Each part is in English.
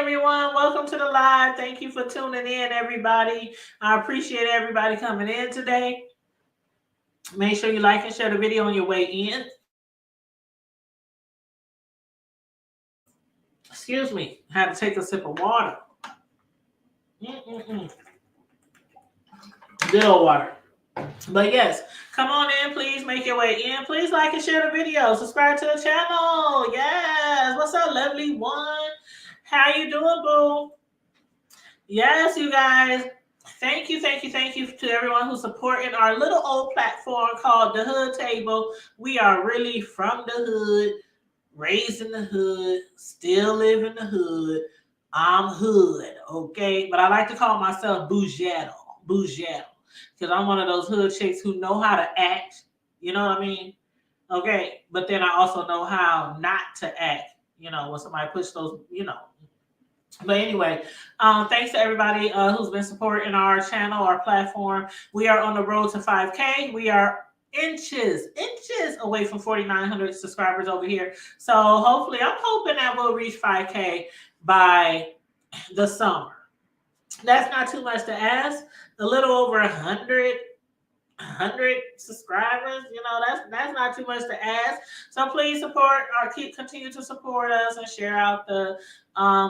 everyone. Welcome to the live. Thank you for tuning in, everybody. I appreciate everybody coming in today. Make sure you like and share the video on your way in. Excuse me, I had to take a sip of water. Good old water. But yes, come on in, please make your way in. Please like and share the video. Subscribe to the channel. Yes. What's up, lovely one? How you doing, boo? Yes, you guys. Thank you to everyone who's supporting our little old platform called The Hood Table. We are really from the hood, raised in the hood, still live in the hood. I'm hood, okay? But I like to call myself bougetto, because I'm one of those hood chicks who know how to act. You know what I mean? Okay, but then I also know how not to act. You know, when somebody puts those, But anyway, thanks to everybody who's been supporting our channel, our platform. We are on the road to 5K. We are inches away from 4,900 subscribers over here. So hopefully, I'm hoping that we'll reach 5K by the summer. That's not too much to ask. A little over 100 subscribers, that's not too much to ask. So please support or continue to support us and share out the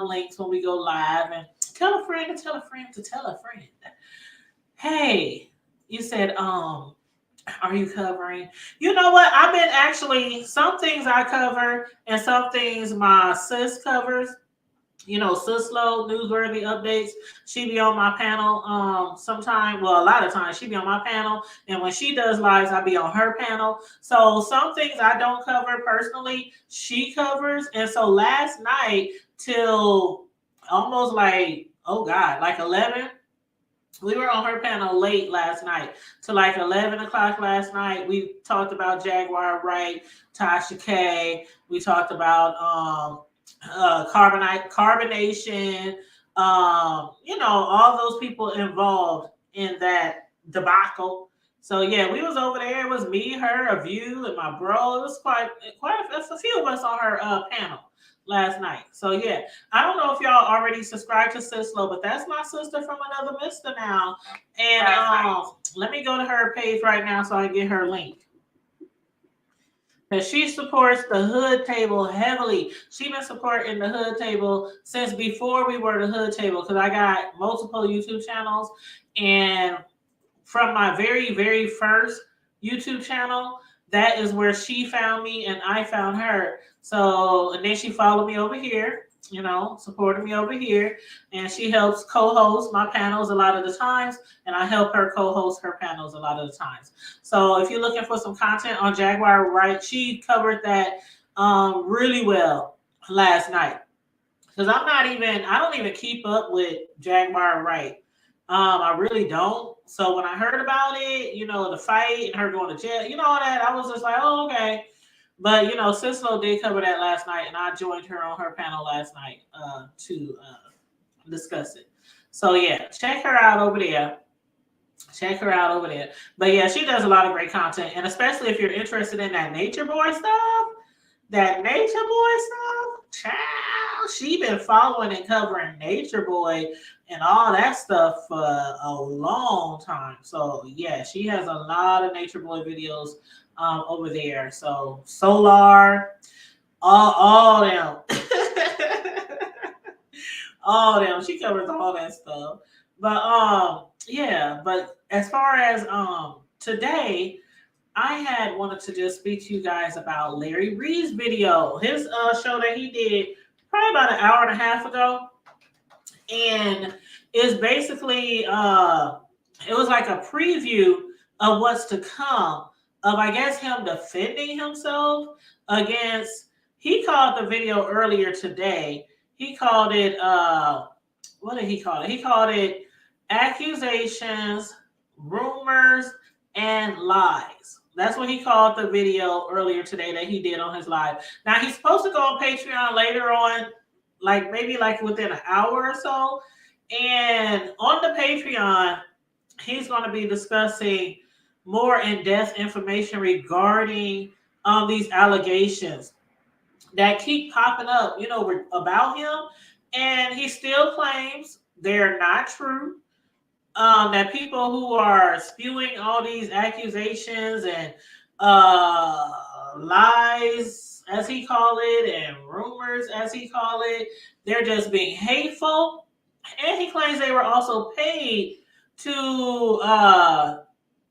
links when we go live, and tell a friend to tell a friend to tell a friend. Hey, you said are you covering? You know what? I've been actually, some things I cover and some things my sis covers. Sislo, newsworthy updates. She be on my panel sometime. Well, a lot of times she be on my panel. And when she does lives, I be on her panel. So some things I don't cover personally, she covers. And so last night till almost like 11, we were on her panel late last night to like 11 o'clock last night. We talked about Jaguar Wright, Tasha K. We talked about carbonation, all those people involved in that debacle. So yeah, we was over there. It was me, her, a view, and my bro. It was quite a few of us on her panel last night. So yeah, I don't know if y'all already subscribed to Sislo, but that's my sister from another mister now. And let me go to her page right now so I can get her link. And she supports the Hood Table heavily. She's been supporting the Hood Table since before we were the Hood Table, because I got multiple YouTube channels. And from my very, very first YouTube channel, that is where she found me and I found her. So, and then she followed me over here, supported me over here. And she helps co-host my panels a lot of the times. And I help her co-host her panels a lot of the times. So if you're looking for some content on Jaguar Wright, she covered that really well last night. Because I don't even keep up with Jaguar Wright. I really don't. So when I heard about it, the fight and her going to jail, all that, I was just like, oh, okay. But, Sislo did cover that last night, and I joined her on her panel last night to discuss it. So, yeah, check her out over there. But, yeah, she does a lot of great content, and especially if you're interested in that nature boy stuff, child, she been following and covering Nature Boy and all that stuff for a long time. So yeah, she has a lot of Nature Boy videos over there. So Solar, all them, all them. She covers all that stuff. But yeah. But as far as today, I had wanted to just speak to you guys about Larry Reid's video, his show that he did probably about an hour and a half ago. And it's basically, it was like a preview of what's to come, of, I guess, him defending himself against, he called the video earlier today, he called it, what did he call it? He called it Accusations, Rumors, and Lies. That's what he called the video earlier today that he did on his live. Now, he's supposed to go on Patreon later on, maybe within an hour or so. And on the Patreon, he's going to be discussing more in-depth information regarding these allegations that keep popping up, about him. And he still claims they're not true. That people who are spewing all these accusations and lies, as he call it, and rumors, as he call it, they're just being hateful. And he claims they were also paid to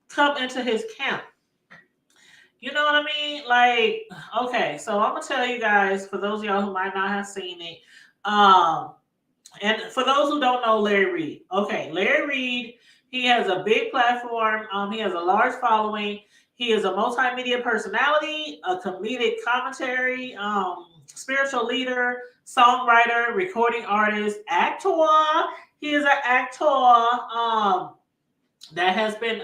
come into his camp. You know what I mean? Like, okay, so I'm gonna tell you guys, for those of y'all who might not have seen it, um, and for those who don't know Larry Reid, okay, Larry Reid, he has a big platform. He has a large following. He is a multimedia personality, a comedic commentary, spiritual leader, songwriter, recording artist, actor. He is an actor that has been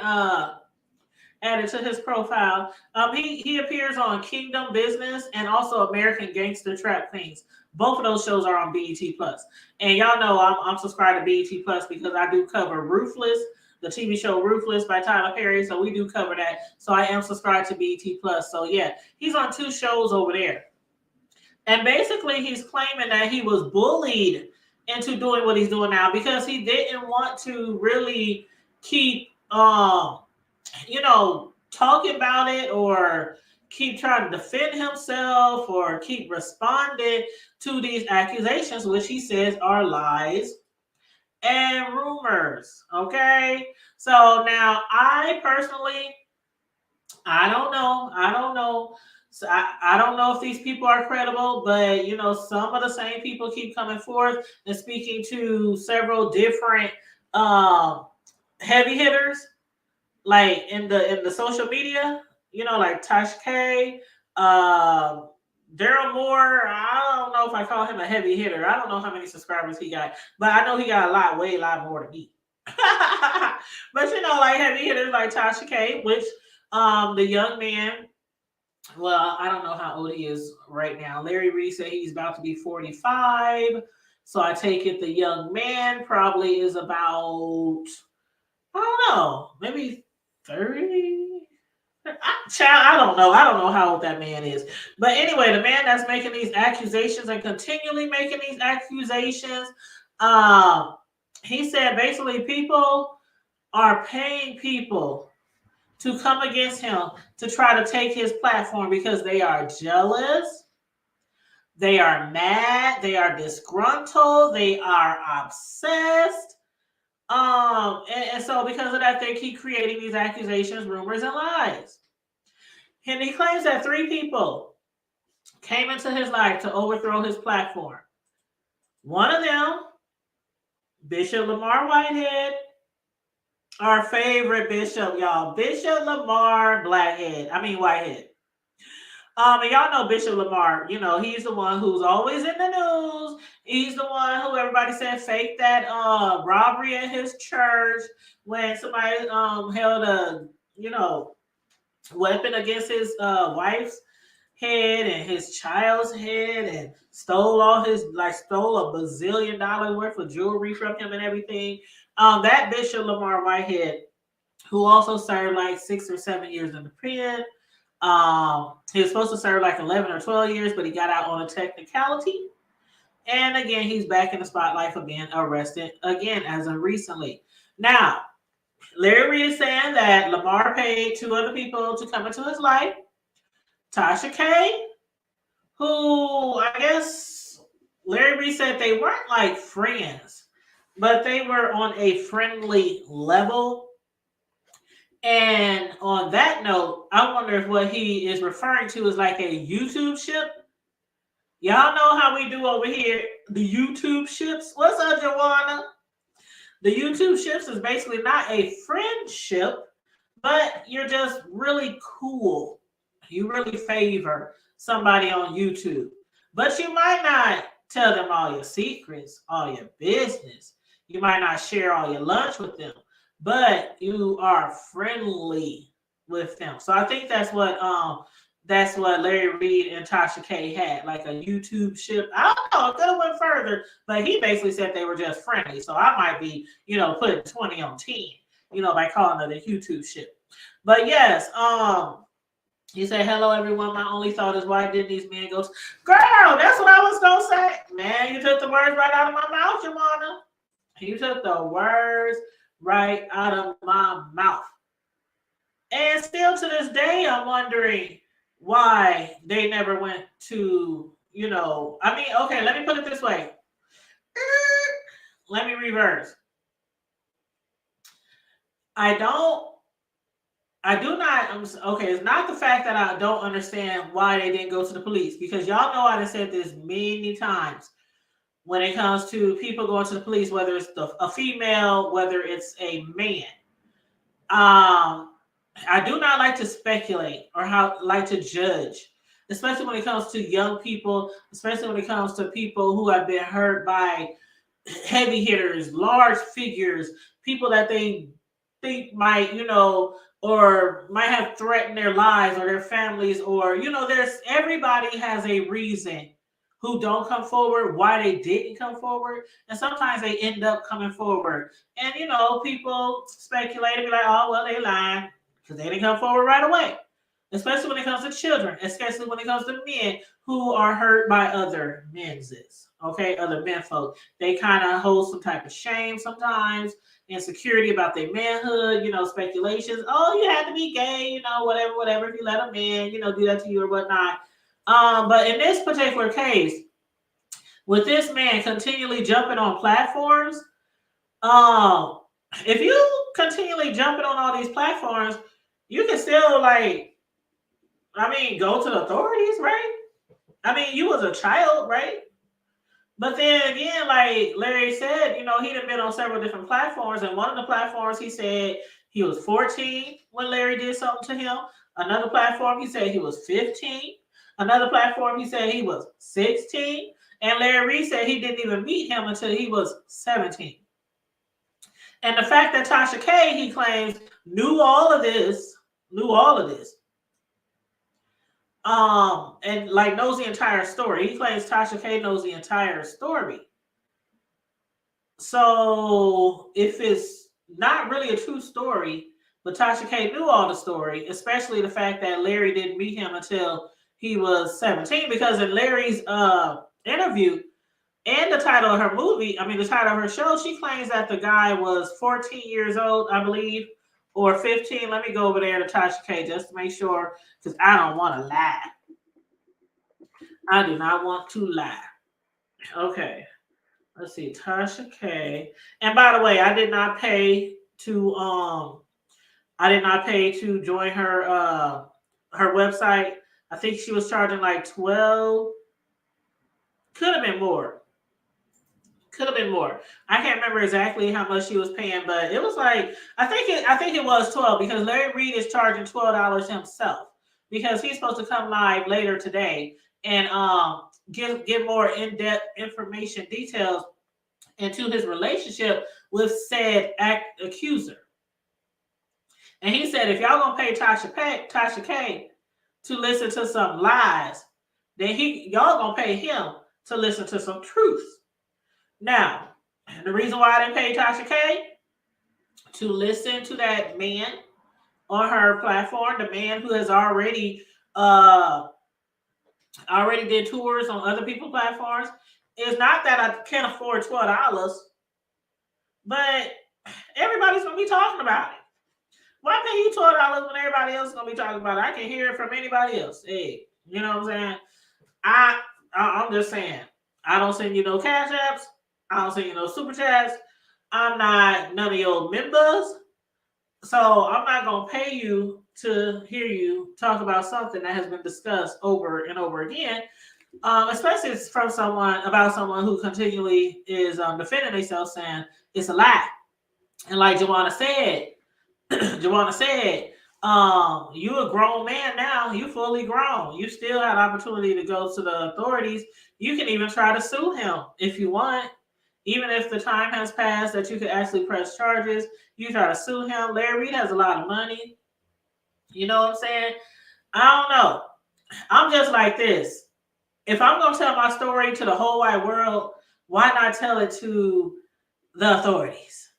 added to his profile. He appears on Kingdom Business and also American Gangster Trap Queens. Both of those shows are on BET Plus, and y'all know I'm subscribed to BET Plus because I do cover Ruthless, the TV show Ruthless by Tyler Perry. So we do cover that. So I am subscribed to BET Plus. So yeah, he's on 2 shows over there, and basically he's claiming that he was bullied into doing what he's doing now because he didn't want to really keep talking about it or keep trying to defend himself or keep responding to these accusations, which he says are lies and rumors. Okay. So now I personally, I don't know. I don't know. So I don't know if these people are credible, but some of the same people keep coming forth and speaking to several different heavy hitters like in the social media, like Tosh K, Daryl Moore. I don't know if I call him a heavy hitter. I don't know how many subscribers he got, but I know he got a lot more than me. But like heavy hitters like Tasha K, which the young man. Well, I don't know how old he is right now. Larry Reid said he's about to be 45. So I take it the young man probably is about, I don't know, maybe 30. I don't know. I don't know how old that man is. But anyway, the man that's making these accusations and continually making these accusations, he said basically people are paying people to come against him to try to take his platform because they are jealous, they are mad, they are disgruntled, they are obsessed. And so because of that, they keep creating these accusations, rumors, and lies. And he claims that 3 people came into his life to overthrow his platform. One of them, Bishop Lamar Whitehead, our favorite bishop, y'all. Bishop Lamar Whitehead. And y'all know Bishop Lamar, he's the one who's always in the news. He's the one who everybody said faked that robbery at his church when somebody held a, weapon against his wife's head and his child's head and stole stole a bazillion dollars worth of jewelry from him and everything. That Bishop Lamar Whitehead, who also served like 6 or 7 years in the pen. He was supposed to serve like 11 or 12 years, but he got out on a technicality. And again, he's back in the spotlight for being arrested again as of recently. Now, Larry Reid is saying that Lamar paid 2 other people to come into his life. Tasha K, who I guess Larry Reid said they weren't like friends, but they were on a friendly level. And on that note, I wonder if what he is referring to is like a YouTube ship. Y'all know how we do over here, the YouTube ships. What's up, Joanna? The YouTube ships is basically not a friendship, but you're just really cool. You really favor somebody on YouTube. But you might not tell them all your secrets, all your business. You might not share all your lunch with them, but you are friendly with them. So I think that's what Larry Reid and Tasha K had, like a YouTube ship. I don't know, it could have went further, but he basically said they were just friendly. So I might be, putting 20 on 10, by calling it a YouTube ship. But yes, He said, "Hello, everyone. My only thought is, why didn't these men go?" Girl, that's what I was gonna say. Man, you took the words right out of my mouth, Jamana. You took the words right out of my mouth. And still to this day, I'm wondering why they never went to, I mean, okay, let me put it this way. Let me reverse. I don't I do not. Okay. It's not the fact that I don't understand why they didn't go to the police, because y'all know I have said this many times. When it comes to people going to the police, whether it's a female, whether it's a man, I do not like to speculate or like to judge, especially when it comes to young people, especially when it comes to people who have been hurt by heavy hitters, large figures, people that they think might, or might have threatened their lives or their families, or, there's everybody has a reason who don't come forward, why they didn't come forward. And sometimes they end up coming forward. And, people speculate and be like, oh, well, they lied because they didn't come forward right away. Especially when it comes to children, especially when it comes to men who are hurt by other men's, okay, other men folk. They kind of hold some type of shame sometimes, insecurity about their manhood, speculations. Oh, you had to be gay, whatever, whatever. If you let a man, do that to you or whatnot. But in this particular case, with this man continually jumping on platforms, um, if you continually jumping on all these platforms, you can still go to the authorities, right? I mean, you was a child, right? But then again, like Larry said, he'd have been on several different platforms. And one of the platforms, he said he was 14 when Larry did something to him. Another platform, he said he was 15. Another platform, he said he was 16. And Larry Reid said he didn't even meet him until he was 17. And the fact that Tasha K, he claims, knew all of this, and like knows the entire story. He claims Tasha K knows the entire story. So if it's not really a true story, but Tasha K knew all the story, especially the fact that Larry didn't meet him until he was 17, because in Larry's interview and the title of her movie, the title of her show, she claims that the guy was 14 years old, I believe, or 15. Let me go over there to Tasha K just to make sure, because I don't want to lie. I do not want to lie. Okay. Let's see, Tasha K. And by the way, I did not pay to join her website. I think she was charging like 12. Could have been more. I can't remember exactly how much she was paying, but it was like I think it was 12, because Larry Reid is charging $12 himself, because he's supposed to come live later today and give more in-depth information, details into his relationship with said accuser. And he said, if y'all gonna pay Tasha K to listen to some lies, then y'all gonna pay him to listen to some truth. Now, the reason why I didn't pay Tasha K to listen to that man on her platform, the man who has already did tours on other people's platforms, is not that I can't afford $12, but everybody's gonna be talking about it. Why pay you $12 when everybody else is gonna be talking about it? I can hear it from anybody else. Hey, you know what I'm saying? I'm just saying, I don't send you no cash apps. I don't send you no super chats. I'm not none of your members. So I'm not gonna pay you to hear you talk about something that has been discussed over and over again. Especially from someone who continually is defending themselves, saying it's a lie. And like Joanna said, you a grown man now. You fully grown. You still have opportunity to go to the authorities. You can even try to sue him if you want. Even if the time has passed that you could actually press charges, you try to sue him. Larry Reid has a lot of money. You know what I'm saying? I don't know. I'm just like this. If I'm going to tell my story to the whole wide world, why not tell it to the authorities?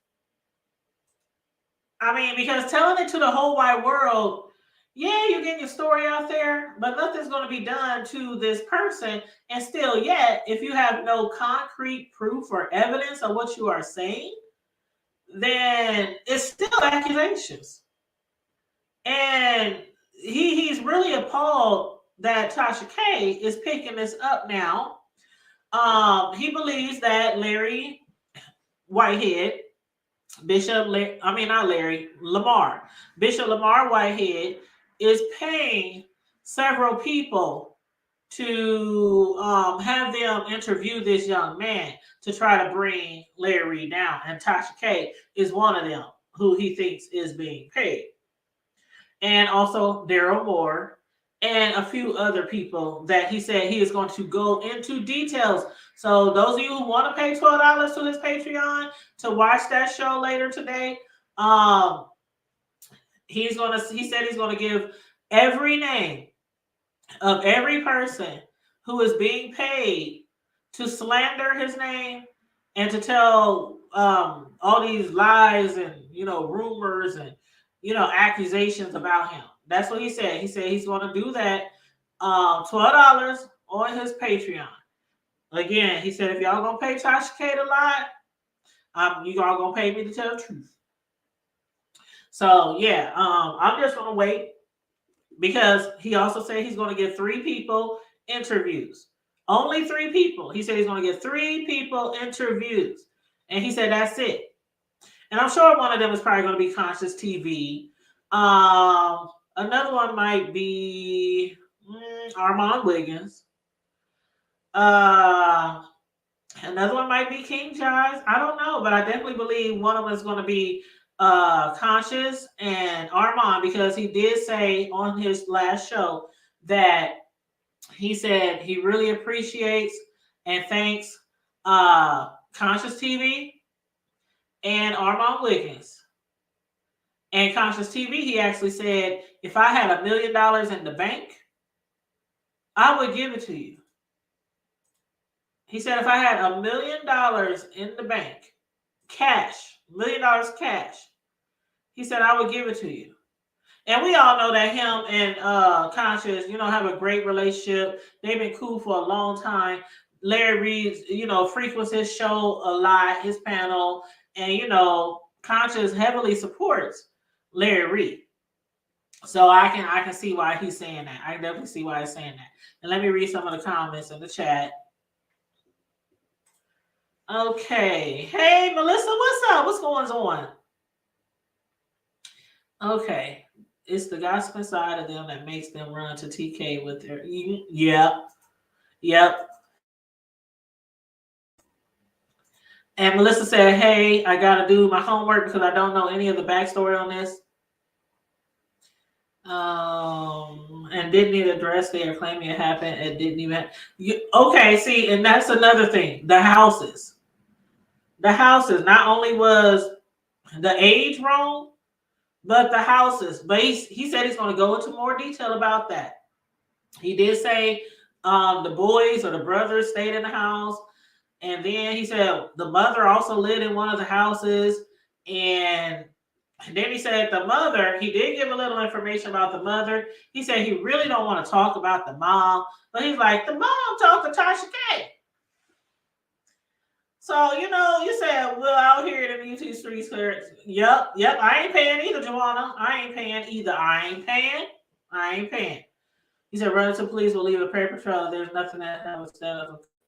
Because telling it to the whole wide world, Yeah, you're getting your story out there, but nothing's going to be done to this person. And still, yet, if you have no concrete proof or evidence of what you are saying, then it's still accusations. And he's really appalled that Tasha K is picking this up now. He believes that Larry Whitehead, not Larry, Lamar, Bishop Lamar Whitehead is paying several people to have them interview this young man to try to bring Larry Reid down. And Tasha K is one of them who he thinks is being paid. And also Daryl Moore and a few other people that he said he is going to go into details. So those of you who want to pay $12 to his Patreon to watch that show later today, he said he's gonna give every name of every person who is being paid to slander his name and to tell all these lies and rumors and accusations about him. That's what he said. He said he's going to do that. $12 on his Patreon. Again, he said if y'all gonna pay Tasha K to lie, you all gonna pay me to tell the truth. So yeah, I'm just gonna wait because he also said he's gonna give 3 people interviews. Only 3 people. He said he's gonna give 3 people interviews, and he said that's it. And I'm sure one of them is probably gonna be Conscious TV. Another one might be Armand Wiggins. Another one might be King Jives. I don't know, but I definitely believe one of them is going to be Conscious and Armand, because he did say on his last show that he said he really appreciates and thanks Conscious TV and Armand Wiggins. And Conscious TV, he actually said, if I had $1 million in the bank, I would give it to you. He said, if I had $1 million in the bank, cash, $1 million cash, he said, I would give it to you. And we all know that him and Conscious, have a great relationship. They've been cool for a long time. Larry Reid, frequents his show a lot, his panel, and, Conscious heavily supports Larry Reid. So I can see why he's saying that. I can definitely see why he's saying that. And let me read some of the comments in the chat. Okay. Hey, Melissa, what's up? What's going on? Okay. It's the gossip side of them that makes them run to TK with their... Yep. And Melissa said, hey, I got to do my homework because I don't know any of the backstory on this. And didn't even address they are claiming it happened. It didn't even... Okay, see, and that's another thing. The houses. Not only was the age wrong, but the houses. But he said he's going to go into more detail about that. He did say the boys or the brothers stayed in the house. And then he said the mother also lived in one of the houses. And then he said the mother, he did give a little information about the mother. He said he really don't want to talk about the mom. But he's like, the mom talked to Tasha K. So, you said, well, out here in the UT streets, yep, I ain't paying either, Joanna. I ain't paying. He said, run to police, will leave a paper trail. There's nothing that happens.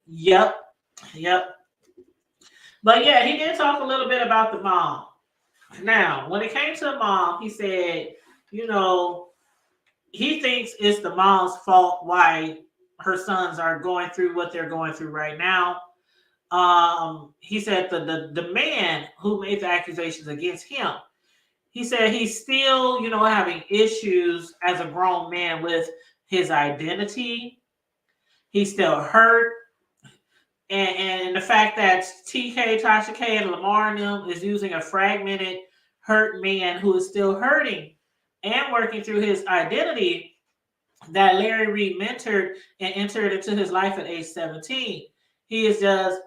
Yep. But yeah, he did talk a little bit about the mom. Now, when it came to the mom, he said, he thinks it's the mom's fault why her sons are going through what they're going through right now. He said the man who made the accusations against him, he said he's still, having issues as a grown man with his identity. He's still hurt. And the fact that TK, Tasha K, and Lamar and them is using a fragmented, hurt man who is still hurting and working through his identity that Larry Reid mentored and entered into his life at age 17. He is just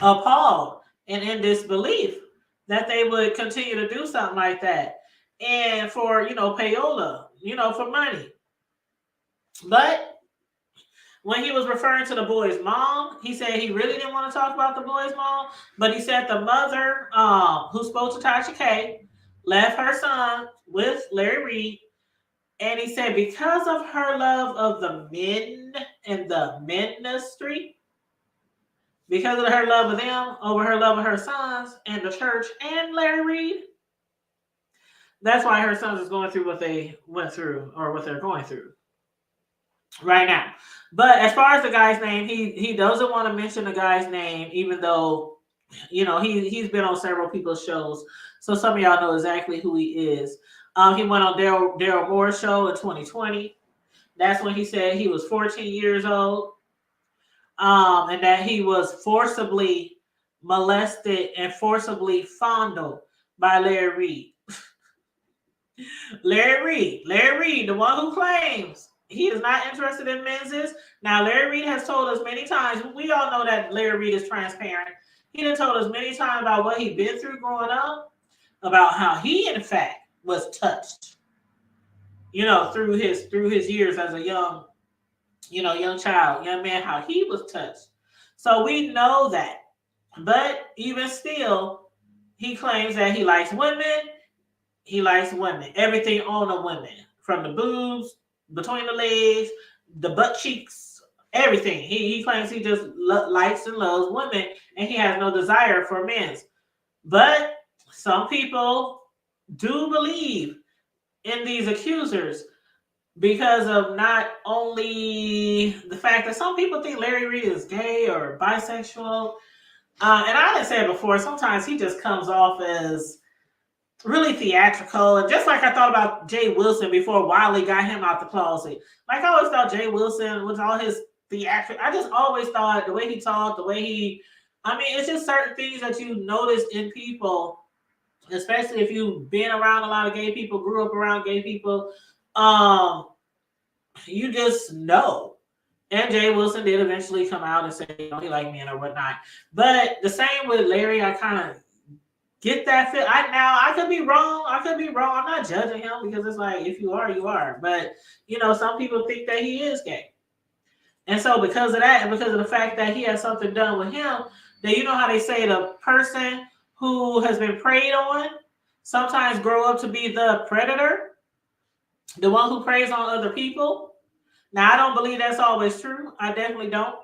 appalled and in disbelief that they would continue to do something like that. And for, payola, for money. But when he was referring to the boy's mom, he said he really didn't want to talk about the boy's mom, but he said the mother, who spoke to Tasha K, left her son with Larry Reid, and he said because of her love of the men and the ministry, because of her love of them over her love of her sons and the church and Larry Reid, that's why her sons is going through what they went through or what they're going through right now. But as far as the guy's name, he doesn't want to mention the guy's name, even though he's been on several people's shows, so some of y'all know exactly who he is. He went on Daryl Moore's show in 2020. That's when he said he was 14 years old, and that he was forcibly molested and forcibly fondled by Larry Reid. Larry Reid, the one who claims he is not interested in men's. Now, Larry Reid has told us many times, we all know that Larry Reid is transparent. He done told us many times about what he'd been through growing up, about how he, in fact, was touched, through his years as a young child, young man, how he was touched. So we know that. But even still, he claims that he likes women. He likes women. Everything on a woman. From the boobs, between the legs, the butt cheeks, everything. He claims he just likes and loves women, and he has no desire for men. But some people do believe in these accusers because of not only the fact that some people think Larry Reid is gay or bisexual. And I done said before, sometimes he just comes off as really theatrical. And just like I thought about Jay Wilson before Wiley got him out the closet. Like I always thought Jay Wilson with all his theatrical, I just always thought the way he talked, the way it's just certain things that you notice in people, especially if you've been around a lot of gay people, grew up around gay people, you just know. And Jay Wilson did eventually come out and say, he liked men or whatnot. But the same with Larry, I kind of get that feel. I could be wrong. I'm not judging him because it's like, if you are, you are. But, some people think that he is gay. And so because of that, and because of the fact that he has something done with him, that how they say the person who has been preyed on sometimes grow up to be the predator, the one who preys on other people. Now, I don't believe that's always true. I definitely don't.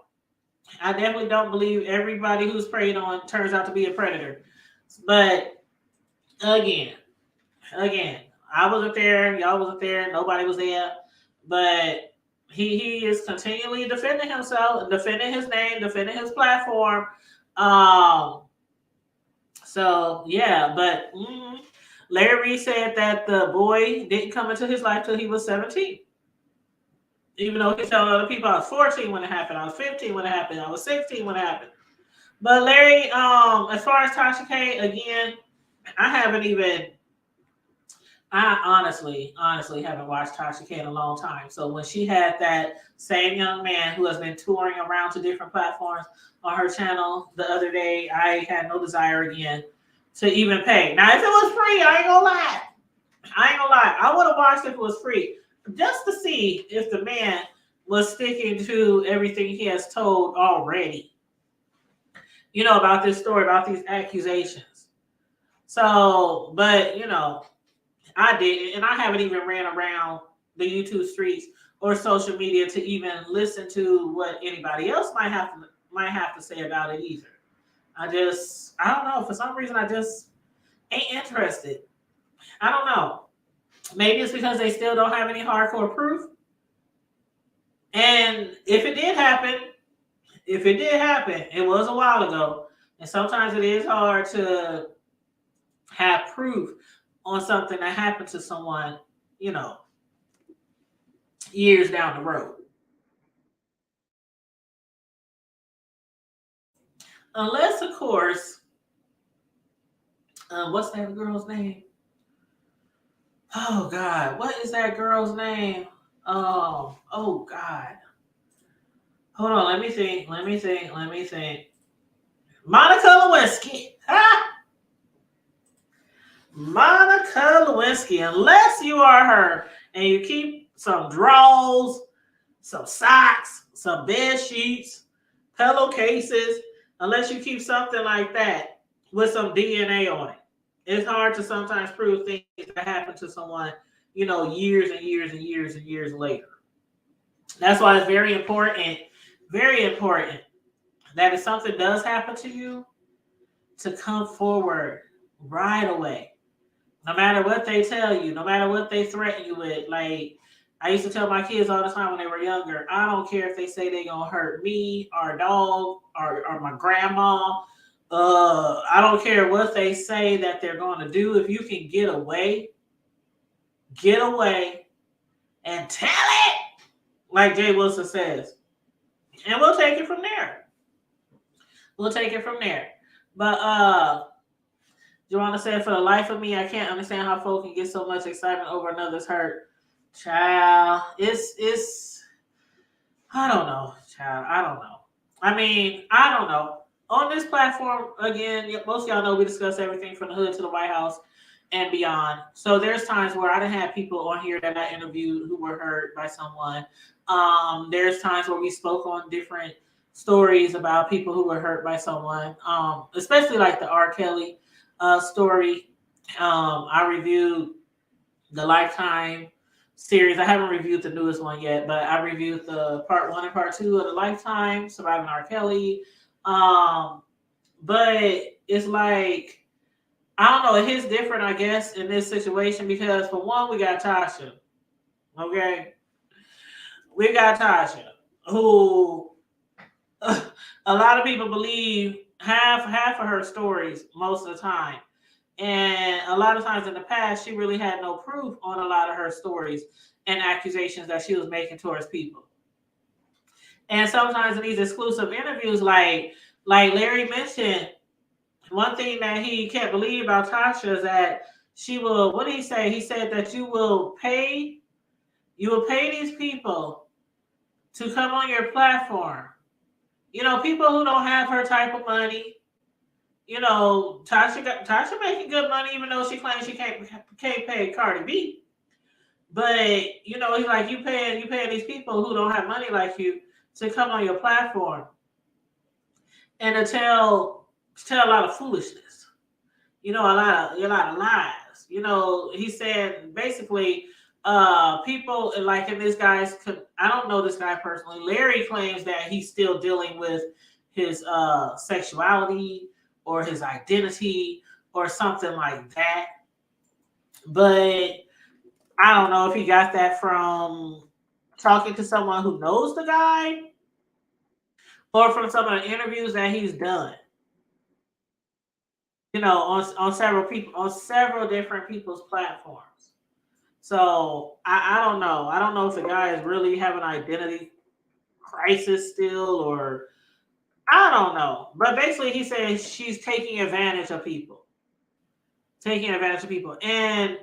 I definitely don't believe everybody who's preyed on turns out to be a predator. But again, I wasn't there. Y'all wasn't there. Nobody was there. But he is continually defending himself, defending his name, defending his platform. So, yeah. But Larry Reid said that the boy didn't come into his life till he was 17. Even though he's telling other people I was 14 when it happened, I was 15 when it happened, I was 16 when it happened. But Larry, as far as Tasha K, again, I honestly haven't watched Tasha K in a long time. So when she had that same young man who has been touring around to different platforms on her channel the other day, I had no desire again to even pay. Now, if it was free, I ain't gonna lie. I would have watched if it was free, just to see if the man was sticking to everything he has told already, about this story, about these accusations. So, but, I didn't, and I haven't even ran around the YouTube streets or social media to even listen to what anybody else might have to say about it either. I don't know. For some reason, I just ain't interested. I don't know. Maybe it's because they still don't have any hardcore proof. And if it did happen, it was a while ago. And sometimes it is hard to have proof on something that happened to someone, years down the road. Unless, of course, what's that girl's name? Oh, God. What is that girl's name? Oh, God. Hold on. Let me think. Monica Lewinsky. Monica Lewinsky, unless you are her and you keep some drawers, some socks, some bed sheets, pillowcases, unless you keep something like that with some DNA on it. It's hard to sometimes prove things that happen to someone, years and years and years and years later. That's why it's very important that if something does happen to you, to come forward right away. No matter what they tell you, no matter what they threaten you with. Like I used to tell my kids all the time when they were younger, I don't care if they say they're gonna hurt me, our dog, or my grandma. I don't care what they say that they're gonna do. If you can get away and tell it, like Jay Wilson says. And we'll take it from there. We'll take it from there. But Joanna said, for the life of me, I can't understand how folk can get so much excitement over another's hurt. Child, it's I don't know, child. I don't know. I mean, I don't know. On this platform, again, most of y'all know we discuss everything from the hood to the White House and beyond. So there's times where I done had people on here that I interviewed who were hurt by someone. There's times where we spoke on different stories about people who were hurt by someone, especially like the R. Kelly story. I reviewed the Lifetime series. I haven't reviewed the newest one yet, but I reviewed the part 1 and part 2 of the Lifetime Surviving R. Kelly. But it's like, I don't know, it hits different, I guess, in this situation because for one, we got Tasha. Okay. We got Tasha, who a lot of people believe half of her stories most of the time. And a lot of times in the past, she really had no proof on a lot of her stories and accusations that she was making towards people. And sometimes in these exclusive interviews, like Larry mentioned, one thing that he can't believe about Tasha is that she will, what did he say? He said that you will pay these people to come on your platform. People who don't have her type of money. Tasha making good money, even though she claims she can't pay Cardi B. But he's like, you paying these people who don't have money like you to come on your platform and to tell a lot of foolishness. A lot of lies. He said basically, people like in this guy's. I don't know this guy personally. Larry claims that he's still dealing with his sexuality or his identity or something like that. But I don't know if he got that from talking to someone who knows the guy or from some of the interviews that he's done. On several different people's platforms. So I don't know. I don't know if the guy is really having an identity crisis still, or I don't know. But basically, he says she's taking advantage of people. Taking advantage of people. And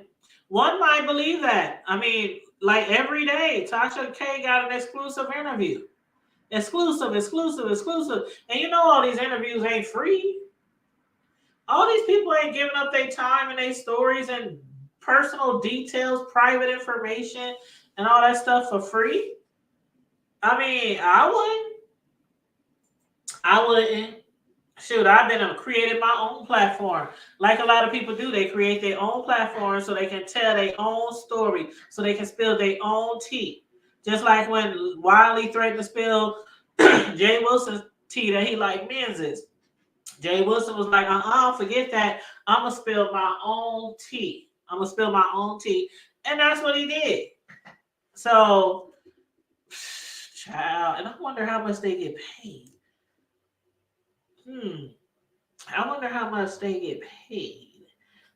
one might believe that. I mean, like every day, Tasha K got an exclusive interview. Exclusive. And all these interviews ain't free. All these people ain't giving up their time and their stories and personal details, private information, and all that stuff for free. I mean, I wouldn't. Shoot, I've been created my own platform. Like a lot of people do, they create their own platform so they can tell their own story, so they can spill their own tea. Just like when Wiley threatened to spill Jay Wilson's tea that he liked men's. Jay Wilson was like, forget that. I'm going to spill my own tea. And that's what he did. So, child, and I wonder how much they get paid. I wonder how much they get paid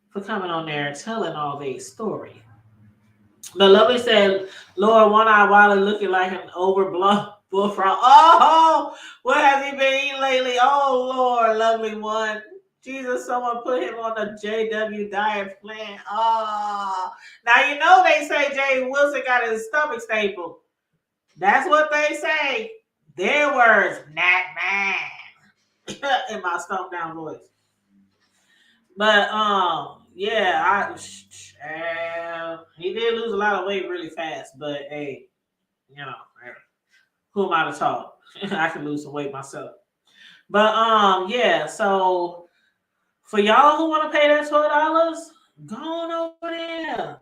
for coming on there and telling all their story. But Lovely said, Lord, One Eye Wiley looking like an overblown bullfrog. Oh, what has he been eating lately? Oh, Lord, Lovely One. Jesus, someone put him on the JW diet plan. Oh, now they say Jay Wilson got his stomach stapled. That's what they say. Their words, not mine. In my stomp down voice. But Yeah, he did lose a lot of weight really fast, but hey, you know, who am I to talk? I can lose some weight myself. But yeah. So for y'all who want to pay that $12, go on over there.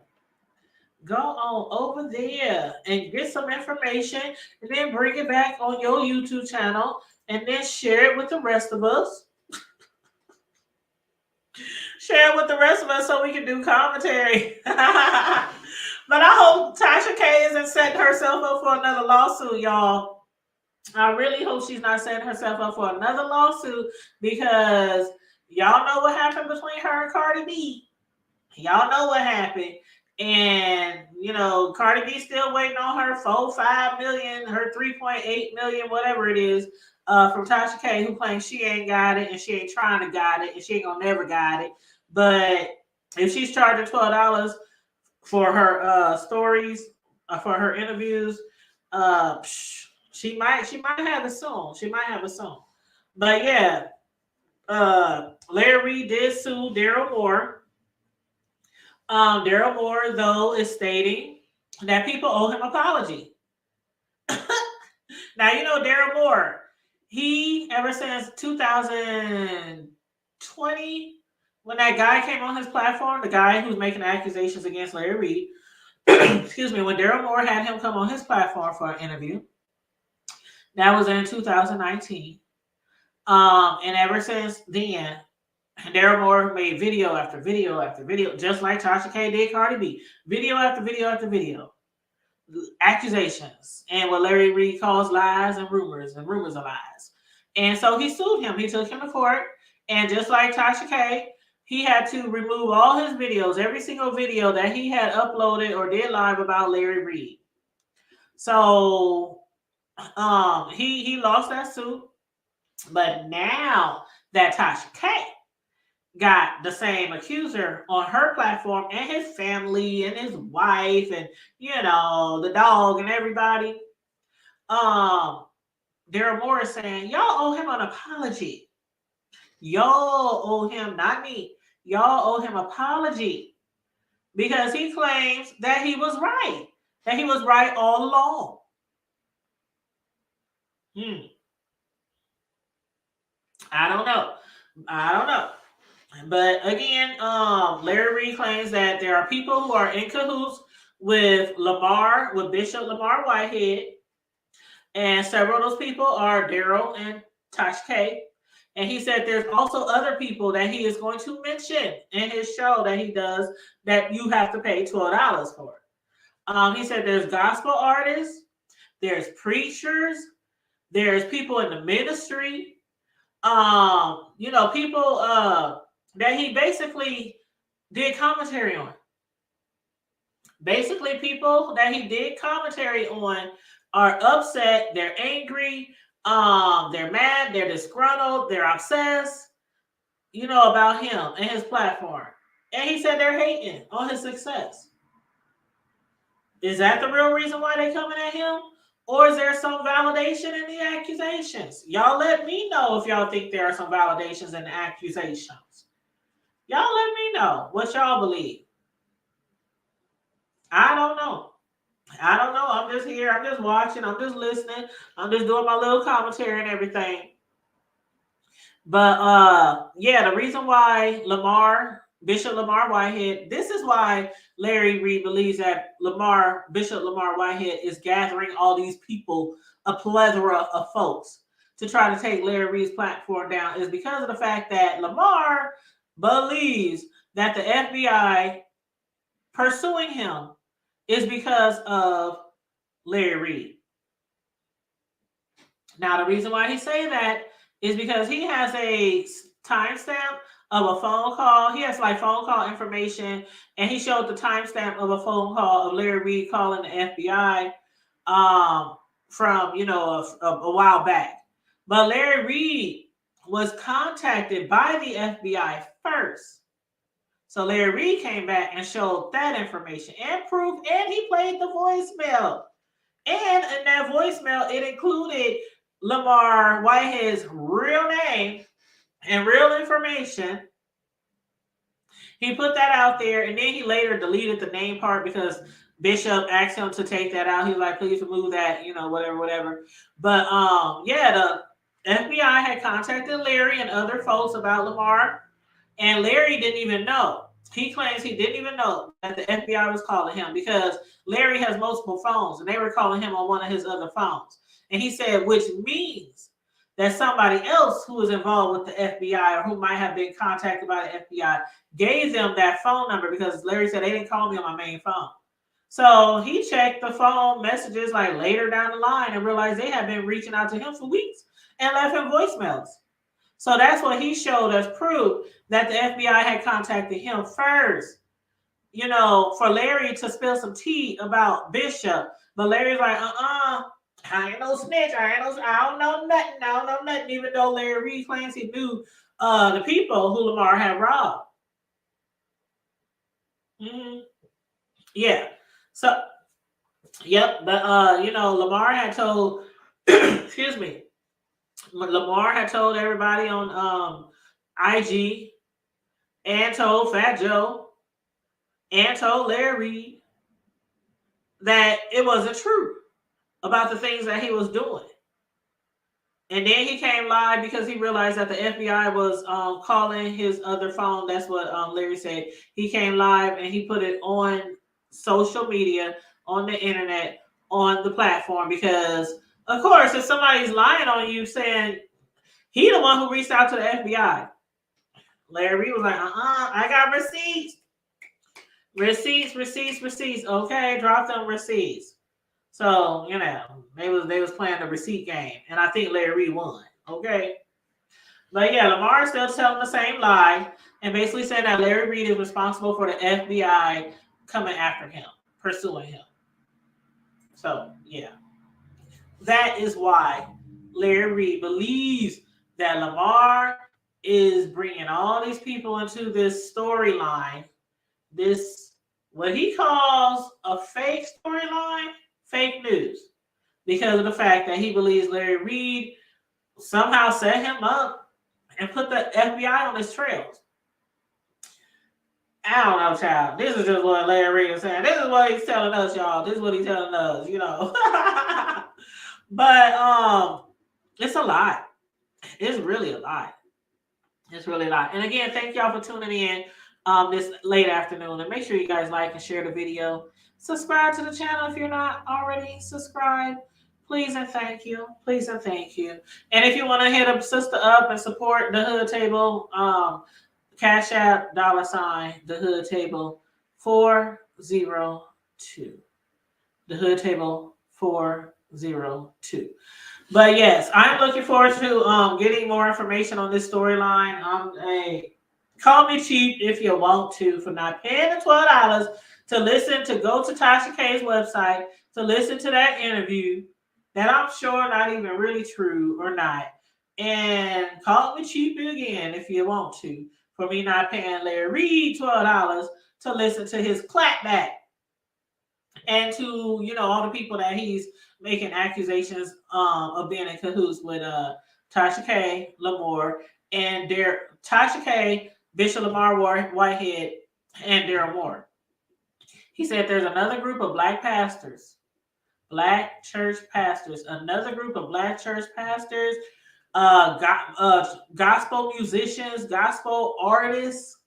Go on over there and get some information, and then bring it back on your YouTube channel, and then share it with the rest of us. Share it with the rest of us so we can do commentary. But I hope Tasha K isn't setting herself up for another lawsuit, y'all. I really hope she's not setting herself up for another lawsuit, because y'all know what happened between her and Cardi B. Y'all know what happened. And Cardi B still waiting on her 4.5 million, her 3.8 million, whatever it is, from Tasha K, who claims she ain't got it and she ain't trying to got it and she ain't gonna never got it. But if she's charging $12 for her stories, for her interviews, she might have it soon. She might have it soon. But yeah, Larry Reid did sue Daryl Moore. Daryl Moore, though, is stating that people owe him an apology. Now, Daryl Moore, he, ever since 2020, when that guy came on his platform, the guy who's making accusations against Larry Reid, excuse me, when Daryl Moore had him come on his platform for an interview, that was in 2019. And ever since then, Daryl Moore made video after video after video, just like Tasha K did Cardi B. Video after video after video. Accusations and what Larry Reid calls lies and rumors of lies. And so he sued him. He took him to court. And just like Tasha K, he had to remove all his videos, every single video that he had uploaded or did live about Larry Reid. So he lost that suit. But now that Tasha K got the same accuser on her platform, and his family and his wife and the dog and everybody, Daryl Moore is saying y'all owe him an apology. Y'all owe him, not me, y'all owe him an apology, because he claims that he was right all along. I don't know. But again, Larry Reid claims that there are people who are in cahoots with Bishop Lamar Whitehead, and several of those people are Daryl and Tasha K. And he said there's also other people that he is going to mention in his show that he does that you have to pay $12 for. He said there's gospel artists, there's preachers, there's people in the ministry, people that he basically did commentary on. Basically, people that he did commentary on are upset, they're angry, they're mad, they're disgruntled, they're obsessed, about him and his platform. And he said they're hating on his success. Is that the real reason why they're coming at him? Or is there some validation in the accusations? Y'all let me know if y'all think there are some validations in the accusations. Y'all let me know what y'all believe. I don't know. I'm just here. I'm just watching. I'm just listening. I'm just doing my little commentary and everything. But yeah, the reason why Bishop Lamar Whitehead, this is why Larry Reid believes that Bishop Lamar Whitehead is gathering all these people, a plethora of folks, to try to take Larry Reid's platform down, is because of the fact that Lamar believes that the FBI pursuing him is because of Larry Reid. Now, the reason why he say that is because he has a timestamp of a phone call. He has phone call information, and he showed the timestamp of a phone call of Larry Reid calling the FBI from a while back. But Larry Reid was contacted by the FBI first. So Larry Reid came back and showed that information and proof, and he played the voicemail. And in that voicemail, it included Lamar Whitehead's real name and real information. He put that out there, and then he later deleted the name part because Bishop asked him to take that out. He was like, please remove that, whatever, whatever. But yeah, the FBI had contacted Larry and other folks about Lamar, and Larry didn't even know. He claims he didn't even know that the FBI was calling him because Larry has multiple phones, and they were calling him on one of his other phones. And he said, which means that somebody else who was involved with the FBI or who might have been contacted by the FBI gave them that phone number, because Larry said they didn't call me on my main phone. So he checked the phone messages like later down the line and realized they had been reaching out to him for weeks and left him voicemails. So that's what he showed as proof that the FBI had contacted him first, for Larry to spill some tea about Bishop. But Larry's like, I ain't no snitch. I don't know nothing. I don't know nothing, even though Larry Reid claims he knew the people who Lamar had robbed. Mm-hmm. Yeah. So, yep. But, Lamar had told, excuse me, Lamar had told everybody on IG and told Fat Joe and told Larry Reid that it wasn't true about the things that he was doing. And then he came live because he realized that the FBI was calling his other phone. That's what Larry said. He came live and he put it on social media, on the internet, on the platform, because, of course, if somebody's lying on you saying he the one who reached out to the FBI, Larry was like, I got receipts. Receipts. Okay, drop them receipts. So, they was playing the receipt game, and I think Larry won. Okay. But yeah, Lamar still telling the same lie and basically saying that Larry Reid is responsible for the FBI coming after him, pursuing him. So, yeah. That is why Larry Reid believes that Lamar is bringing all these people into this storyline, this, what he calls a fake storyline, fake news, because of the fact that he believes Larry Reid somehow set him up and put the FBI on his trails. I don't know, child. This is just what Larry Reid is saying. This is what he's telling us, y'all. This is what he's telling us, But it's a lot. It's really a lot. It's really a lot. And again, thank y'all for tuning in this late afternoon. And make sure you guys like and share the video. Subscribe to the channel if you're not already subscribed. Please and thank you. Please and thank you. And if you want to hit a sister up and support the Hood Table, Cash App, $, the Hood Table 402. The Hood Table 402. But yes, I'm looking forward to getting more information on this storyline. Call me cheap if you want to for not paying the $12 to listen, to go to Tasha K's website to listen to that interview that I'm sure not even really true or not. And call me cheap again if you want to for me not paying Larry Reid $12 to listen to his clapback and to, all the people that he's making accusations of being in cahoots with Tasha K, Lamar, and Tasha K, Bishop Lamar Whitehead, and Daryl Moore. He said there's another group of black church pastors, gospel musicians, gospel artists.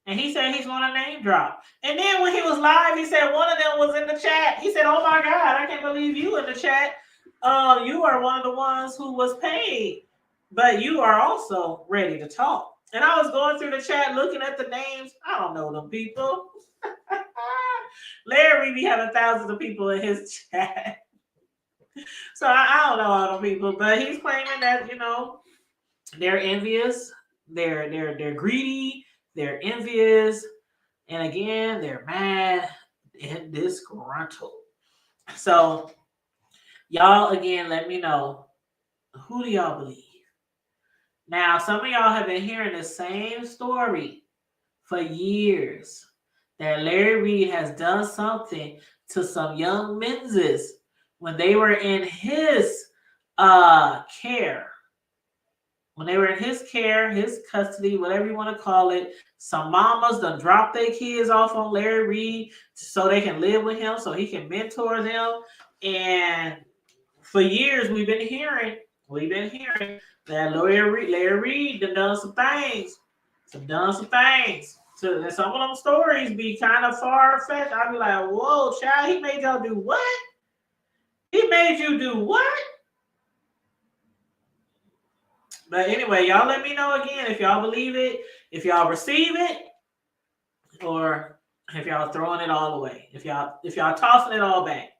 And he said he's going to name drop. And then when he was live, he said one of them was in the chat. He said, oh my God, I can't believe you in the chat. You are one of the ones who was paid, but you are also ready to talk. And I was going through the chat looking at the names. I don't know them people. Larry be having thousands of people in his chat. So I don't know all the people, but he's claiming that, they're envious, they're greedy, they're envious, and again, they're mad and disgruntled. So, y'all, again, let me know, who do y'all believe? Now, some of y'all have been hearing the same story for years, that Larry Reid has done something to some young menses when they were in his care. when they were in his care, his custody, whatever you want to call it, some mamas done dropped their kids off on Larry Reid so they can live with him, so he can mentor them. And for years we've been hearing that Larry Reid done some things, So and some of them stories be kind of far fetched. I'd be like, whoa, child, he made y'all do what? He made you do what? But anyway, y'all let me know again if y'all believe it, if y'all receive it, or if y'all throwing it all away. If y'all tossing it all back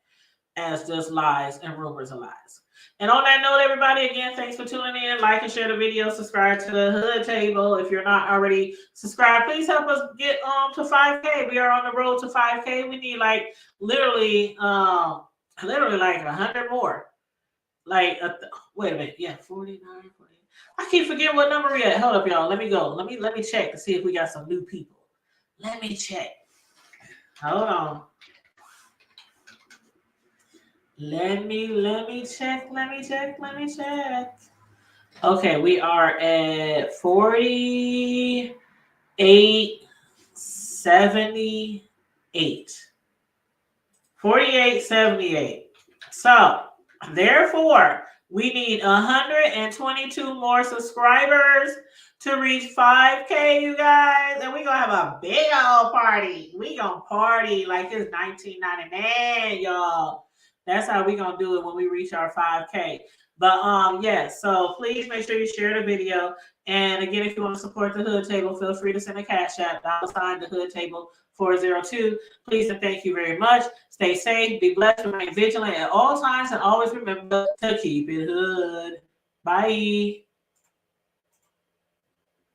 as just lies and rumors of lies. And on that note, everybody, again, thanks for tuning in. Like and share the video. Subscribe to the Hood Table. If you're not already subscribed, please help us get to 5K. We are on the road to 5K. We need like literally like 100 more. Like, wait a minute. Yeah, 49, 40. I keep forgetting what number we at. Hold up, y'all. Let me go. Let me check to see if we got some new people. Let me check. Hold on. Let me check. Okay, we are at 4878. 4878. So, therefore, we need 122 more subscribers to reach 5K, you guys. And we're going to have a big old party. We going to party like it's 1999, y'all. That's how we going to do it when we reach our 5K. But yes, so please make sure you share the video. And again, if you want to support the Hood Table, feel free to send a cash app, $ the Hood Table 402. Please and thank you very much. Stay safe, be blessed, remain vigilant at all times, and always remember to keep it hood. Bye.